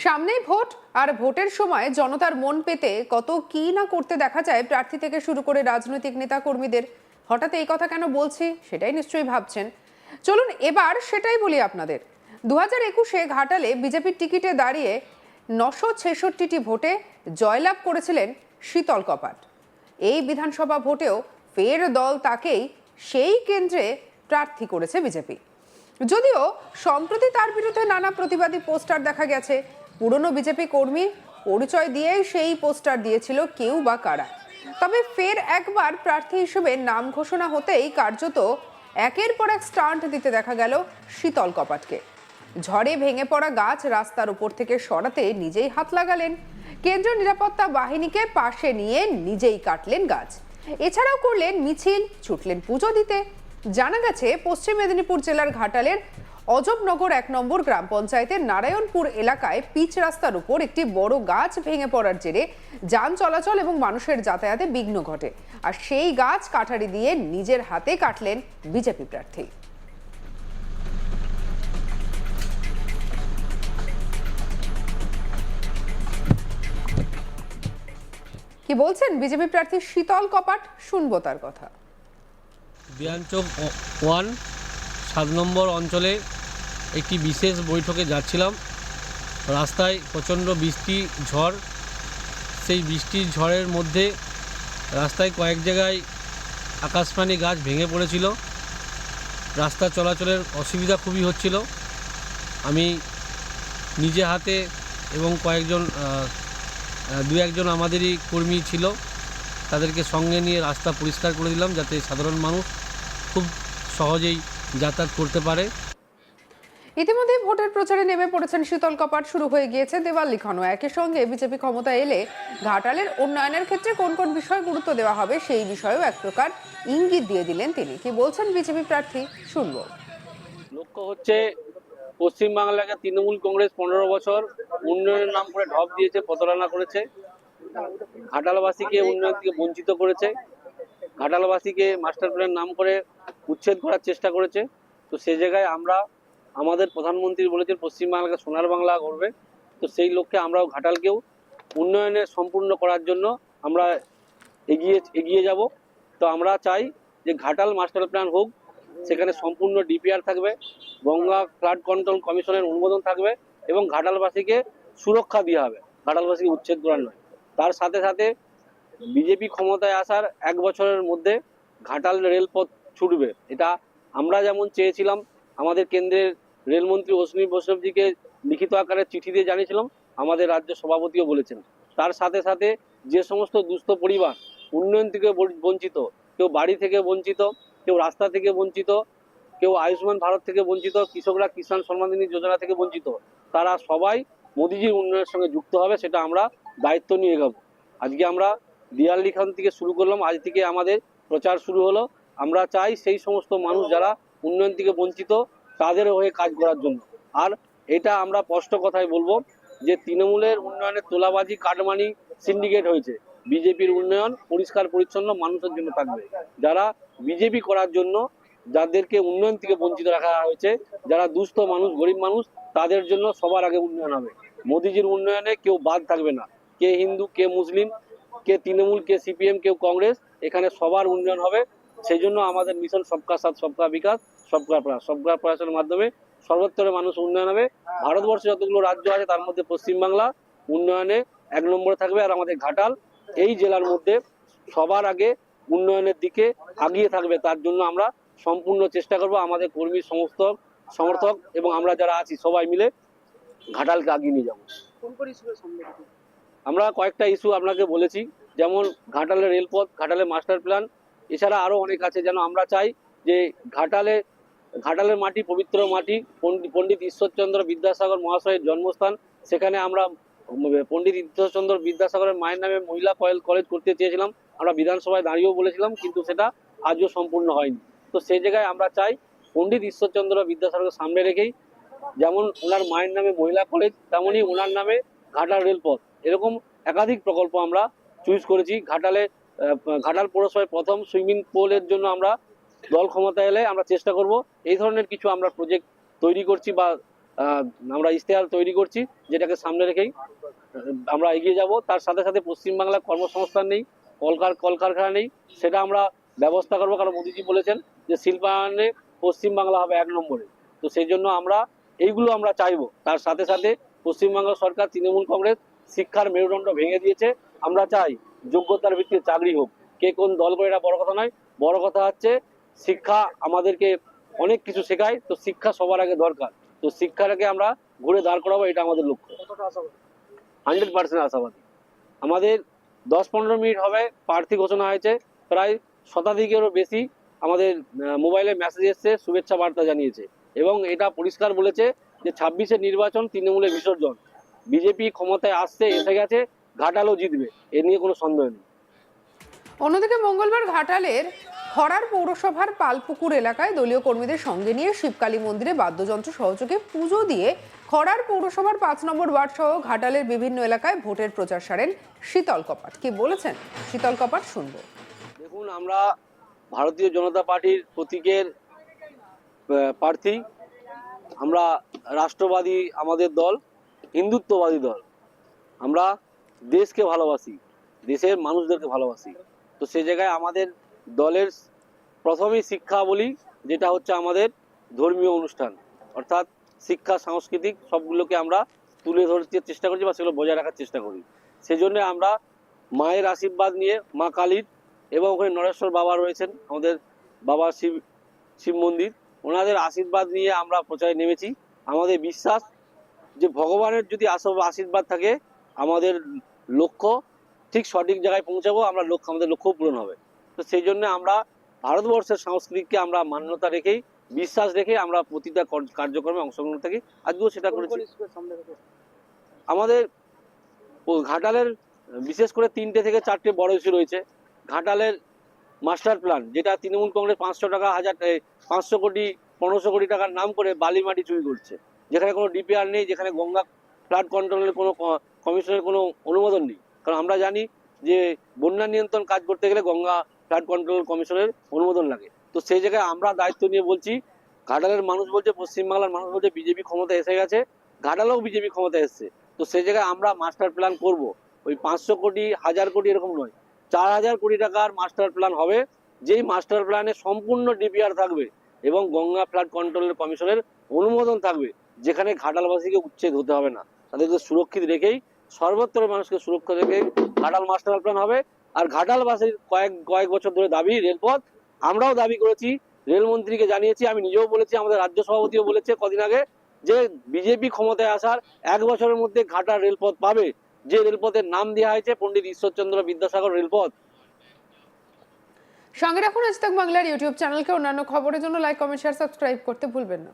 সামনেই ভোট, আর ভোটের সময় জনতার মন পেতে কত কি না করতে দেখা যায় প্রার্থী থেকে শুরু করে রাজনৈতিক নেতা কর্মীদের। হঠাৎ এই কথা কেন বলছি সেটাই নিশ্চয়ই ভাবছেন। চলুন এবার সেটাই বলি আপনাদের। 2021-এ ঘাটালে বিজেপির টিকিটে দাঁড়িয়ে 966টি ভোটে জয়লাভ করেছিলেন শীতল কপাট। এই বিধানসভা ভোটেও ফের দল তাকেই সেই কেন্দ্রে প্রার্থী করেছে বিজেপি। যদিও সম্প্রতি তার বিরুদ্ধে নানা প্রতিবাদী পোস্টার দেখা গেছে। পুরনো বিজেপি কর্মী পরিচয় দিয়েই সেই পোস্টার দিয়েছিল কেউ বা কারা। তবে ফের একবার প্রার্থী হিসেবে নাম ঘোষণা হতেই কার্যত একের পর এক স্টান্ট দিতে দেখা গেল শীতল কপাটকে। ঝড়ে ভেঙে পড়া গাছ রাস্তার উপর থেকে সরাতে নিজেই হাত লাগালেন। কেন্দ্রীয় নিরাপত্তা বাহিনীকে পাশে নিয়ে নিজেই কাটলেন গাছ। এছাড়াও করলেন মিছিল, ছুটলেন পুজো দিতে। জানা গেছে পশ্চিম মেদিনীপুর জেলার ঘাটালের অজবনগর 1 নম্বর গ্রাম পঞ্চায়েতের নারায়ণপুর এলাকায় পিচ রাস্তার উপর একটি বড় গাছ ভেঙে পড়ার জেরে যান চলাচল এবং মানুষের যাতায়াতে বিঘ্ন ঘটে। আর সেই গাছ কাটারি দিয়ে নিজের হাতে কাটলেন বিজেপি প্রার্থী। কি বলছেন বিজেপি প্রার্থী শীতল কপাট, শুনবো তার কথা। বিয়ানচক 1 7 নম্বর অঞ্চলে একটি বিশেষ বৈঠকে যাচ্ছিলাম। রাস্তায় প্রচণ্ড বৃষ্টি ঝড়। সেই বৃষ্টির ঝড়ের মধ্যে রাস্তায় কয়েক জায়গায় আকাশপানি গাছ ভেঙে পড়েছিল। রাস্তা চলাচলের অসুবিধা খুবই হচ্ছিল। আমি নিজে হাতে এবং দু একজন আমাদেরই কর্মী ছিল, তাদেরকে সঙ্গে নিয়ে রাস্তা পরিষ্কার করে দিলাম যাতে সাধারণ মানুষ খুব সহজেই যাতায়াত করতে পারে। ইতিমধ্যে ভোটের প্রচারে নেমে পড়েছেন শীতল কপাট। শুরু হয়ে গিয়েছে দেওয়াল লিখানো। একই সঙ্গে বিজেপি ক্ষমতা এলে ঘাটালের উন্নয়নের ক্ষেত্রে কোন কোন বিষয় গুরুত্ব দেওয়া হবে সেই বিষয়েও এক প্রকার ইঙ্গিত দিয়ে দিলেন তিনি। কি বলছেন বিজেপি প্রার্থী, শুনবো। লক্ষ্য হচ্ছে পশ্চিমবাংলাকে তৃণমূল কংগ্রেস 15 বছর উন্নয়নের নাম করে ঢপ দিয়েছে, প্রতারণা করেছে। ঘাটালবাসীকে উন্নয়ন থেকে বঞ্চিত করেছে। ঘাটালবাসীকে মাস্টার প্ল্যান নাম করে উচ্ছেদ করার চেষ্টা করেছে। তো সেই জায়গায় আমাদের প্রধানমন্ত্রী বলেছেন পশ্চিমবাংলাকে সোনার বাংলা করবে। তো সেই লক্ষ্যে আমরাও ঘাটালকেও উন্নয়নে সম্পূর্ণ করার জন্য আমরা এগিয়ে যাব। তো আমরা চাই যে ঘাটাল মাস্টার প্ল্যান হোক, সেখানে সম্পূর্ণ ডিপিআর থাকবে, গঙ্গা ফ্লাড কন্ট্রোল কমিশনের অনুমোদন থাকবে এবং ঘাটালবাসীকে সুরক্ষা দেওয়া হবে, ঘাটালবাসীকে উচ্ছেদ করার নয়। তার সাথে সাথে বিজেপি ক্ষমতায় আসার 1 বছরের মধ্যে ঘাটাল রেলপথ ছুটবে। এটা আমরা যেমন চেয়েছিলাম, আমাদের কেন্দ্রের রেলমন্ত্রী অশ্বিনী বৈষ্ণবজিকে লিখিত আকারে চিঠি দিয়ে জানিয়েছিলাম, আমাদের রাজ্য সভাপতিও বলেছেন। তার সাথে সাথে যে সমস্ত দুস্থ পরিবার উন্নয়ন থেকে বঞ্চিত, কেউ বাড়ি থেকে বঞ্চিত, কেউ রাস্তা থেকে বঞ্চিত, কেউ আয়ুষ্মান ভারত থেকে বঞ্চিত, কৃষকরা কিষাণ সম্মান নিধি যোজনা থেকে বঞ্চিত, তারা সবাই মোদিজির উন্নয়নের সঙ্গে যুক্ত হবে। সেটা আমরা দায়িত্ব নিয়ে এগোবো। আজকে আমরা দেয়াল লিখন থেকে শুরু করলাম, আজ থেকে আমাদের প্রচার শুরু হলো। আমরা চাই সেই সমস্ত মানুষ যারা উন্নয়ন থেকে বঞ্চিত তাদের হয়ে কাজ করার জন্য। আর এটা আমরা স্পষ্ট কথায় বলবো যে তৃণমূলের উন্নয়নে তোলাবাজি, কাটমানি, সিন্ডিকেট হয়েছে। বিজেপির উন্নয়ন পরিষ্কার পরিচ্ছন্ন মানুষের জন্য থাকবে। যারা বিজেপি করার জন্য যাদেরকে উন্নয়ন থেকে বঞ্চিত রাখা হয়েছে, যারা দুস্থ মানুষ, গরিব মানুষ, তাদের জন্য সবার আগে উন্নয়ন হবে। মোদিজির উন্নয়নে কেউ বাদ থাকবে না। কে হিন্দু, কে মুসলিম, কে তৃণমূল, কে সিপিএম, কেউ কংগ্রেস, এখানে সবার উন্নয়ন হবে। সেই জন্য আমাদের মিশন সবকা সাথ সবকা বিকাশ সবকা প্রয়াস, সবকা প্রয়াসের মাধ্যমে সর্বত্র মানুষ উন্নয়ন হবে। ভারতবর্ষে যতগুলো রাজ্য আছে তার মধ্যে পশ্চিমবাংলা উন্নয়নে 1 নম্বরে থাকবে। আর আমাদের ঘাটাল এই জেলার মধ্যে সবার আগে উন্নয়নের দিকে আগিয়ে থাকবে। তার জন্য আমরা সম্পূর্ণ চেষ্টা করব। আমাদের কর্মী, সমর্থক এবং আমরা যারা আছি সবাই মিলে ঘাটালকে আগিয়ে নিয়ে যাবো। আমরা কয়েকটা ইস্যু আপনাকে বলেছি, যেমন ঘাটালের রেলপথ, ঘাটালের মাস্টার প্ল্যান, এছাড়া আরো অনেক আছে। যেন আমরা চাই যে ঘাটালের মাটি পবিত্র মাটি, পণ্ডিত ঈশ্বরচন্দ্র বিদ্যাসাগর মহাশয়ের জন্মস্থান। সেখানে আমরা পণ্ডিত ঈশ্বরচন্দ্র বিদ্যাসাগরের মায়ের নামে মহিলা কলেজ করতে চেয়েছিলাম। আমরা বিধানসভায় দাঁড়িয়েও বলেছিলাম, কিন্তু সেটা আজও সম্পূর্ণ হয়নি। তো সেই জায়গায় আমরা চাই পণ্ডিত ঈশ্বরচন্দ্র বিদ্যাসাগরকে সামনে রেখেই যেমন ওনার মায়ের নামে মহিলা কলেজ, তেমনই ওনার নামে ঘাটাল রেলপথ, এরকম একাধিক প্রকল্প আমরা চুজ করেছি। ঘাটাল পৌরসভায় প্রথম সুইমিং পুলের জন্য আমরা দল ক্ষমতা এলে আমরা চেষ্টা করব। এই ধরনের কিছু আমরা প্রজেক্ট তৈরি করছি বা আমরা ইশতেহার তৈরি করছি, যেটাকে সামনে রেখেই আমরা এগিয়ে যাব। তার সাথে সাথে পশ্চিমবাংলার কর্মসংস্থান নেই, কলকারখানা নেই, সেটা আমরা ব্যবস্থা করবো। কারণ মোদীজি বলেছেন যে শিল্পায়নে পশ্চিমবাংলা হবে 1 নম্বরে। তো সেই জন্য আমরা এইগুলো আমরা চাইবো। তার সাথে সাথে পশ্চিমবঙ্গ সরকার, তৃণমূল কংগ্রেস শিক্ষার মেরুদণ্ড ভেঙে দিয়েছে। আমরা চাই যোগ্যতার ভিত্তিতে চাকরি হোক। কে কোন দল করে এটা বড় কথা নয়, বড় কথা হচ্ছে শিক্ষা আমাদেরকে অনেক কিছু শেখায়। তো শিক্ষা সবার আগে দরকার। তো শিক্ষাটাকে আমরা ঘুরে দাঁড় করাবো, এটা আমাদের লক্ষ্য। 100% আশাবাদী। আমাদের 10-15 মিনিট হবে প্রার্থী ঘোষণা হয়েছে, প্রায় শতাধিকেরও বেশি আমাদের মোবাইলে মেসেজ এসছে, শুভেচ্ছা বার্তা জানিয়েছে এবং এটা পরিষ্কার বলেছে যে 26-এর নির্বাচন তৃণমূলের বিসর্জন। বিজেপি ক্ষমতায় আসছে, এসে গেছে, ঘাটালও জিতবে, এ নিয়ে কোনো সন্দেহ নেই। অন্যদিকে মঙ্গলবার ঘাটালের খড়ার পৌরসভার পালপুকুর এলাকায় দলীয় কর্মীদের সঙ্গে নিয়ে শিবকালী মন্দিরে বাদ্যযন্ত্র সহযোগে পুজো দিয়ে খড়ার পৌরসভার 5 নম্বর ওয়ার্ড সহ ঘাটালের বিভিন্ন এলাকায় ভোটের প্রচার সারেন শীতল কপাট। কি বলেছেন শীতল কপাট শুনবো। দেখুন, আমরা ভারতীয় জনতা পার্টির প্রতীকের প্রার্থী। আমরা রাষ্ট্রবাদী আমাদের দল, হিন্দুত্ববাদী দল। আমরা দেশকে ভালোবাসি, দেশের মানুষদেরকে ভালোবাসি। তো সেই জায়গায় আমাদের দলের প্রথমেই শিক্ষা বলি, যেটা হচ্ছে আমাদের ধর্মীয় অনুষ্ঠান, অর্থাৎ শিক্ষা সাংস্কৃতিক সবগুলোকে আমরা তুলে ধরতে চেষ্টা করছি বা সেগুলো বজায় রাখার চেষ্টা করি। সেজন্য আমরা মায়ের আশীর্বাদ নিয়ে, মা কালীর, এবং ওখানে নরেশ্বর বাবা রয়েছেন, আমাদের বাবা শিব মন্দির, ওনাদের আশীর্বাদ নিয়ে আমরা প্রচারে নেমেছি। আমাদের বিশ্বাস যে ভগবানের যদি আশীর্বাদ থাকে, আমাদের লক্ষ্য ঠিক সঠিক জায়গায় পৌঁছাবো, আমাদের লক্ষ্য পূরণ হবে। তো সেই জন্য আমরা ভারতবর্ষের সংস্কৃতিকে আমরা মান্যতা রেখেই, বিশ্বাস রেখে আমরা প্রতিটা কার্যক্রমে অংশগ্রহণ থাকি। আজকেও সেটা করেছি। আমাদের ঘাটালের বিশেষ করে 3টে থেকে 4টে বড় ইস্যু রয়েছে। ঘাটালের মাস্টার প্ল্যান, যেটা তৃণমূল কংগ্রেস 500 টাকা 500 কোটি 1500 কোটি টাকার নাম করে বালি মাটি চুরি করছে, যেখানে কোনো ডিপিআর নেই, যেখানে গঙ্গা ফ্লাড কন্ট্রোলের কোনো কমিশনের কোনো অনুমোদন নেই। কারণ আমরা জানি যে বন্যা নিয়ন্ত্রণ কাজ করতে গেলে গঙ্গা ফ্লাড কন্ট্রোল কমিশনের অনুমোদন লাগে। তো সেই জায়গায় আমরা দায়িত্ব নিয়ে বলছি, ঘাটালের মানুষ বলছে, পশ্চিমবাংলার মানুষ বলছে বিজেপি ক্ষমতায় এসে গেছে, ঘাটালেও বিজেপি ক্ষমতায় এসছে। তো সেই জায়গায় আমরা মাস্টার প্ল্যান করব। ওই 500 কোটি 1000 কোটি এরকম নয়, 4000 কোটি টাকার মাস্টার প্ল্যান হবে, যেই মাস্টার প্ল্যানে সম্পূর্ণ ডিপিআর থাকবে এবং গঙ্গা ফ্লাড কন্ট্রোলের কমিশনের অনুমোদন থাকবে, যেখানে ঘাটালবাসীকে উচ্ছেদ হতে হবে না, তাদেরকে সুরক্ষিত রেখেই, সর্বত্র মানুষকে সুরক্ষা রেখেই ঘাটাল মাস্টার প্ল্যান হবে। আর ঘাটালবাসীর কয়েক বছর ধরে দাবি রেলপথ, আমরাও দাবি করেছি, রেলমন্ত্রীকে জানিয়েছি, আমি নিজেও বলেছি, আমাদের রাজ্য সভাপতিও বলেছে কদিন আগে, যে বিজেপি ক্ষমতায় আসার 1 বছরের মধ্যে ঘাটাল রেলপথ পাবে, যে রেলপথের নাম দেওয়া হয়েছে পণ্ডিত ঈশ্বরচন্দ্র বিদ্যাসাগর রেলপথ। সঙ্গে রাখুন আজ তাক বাংলার ইউটিউব চ্যানেলকে। অন্যান্য খবরের জন্য লাইক, কমেন্ট, শেয়ার, সাবস্ক্রাইব করতে ভুলবেন না।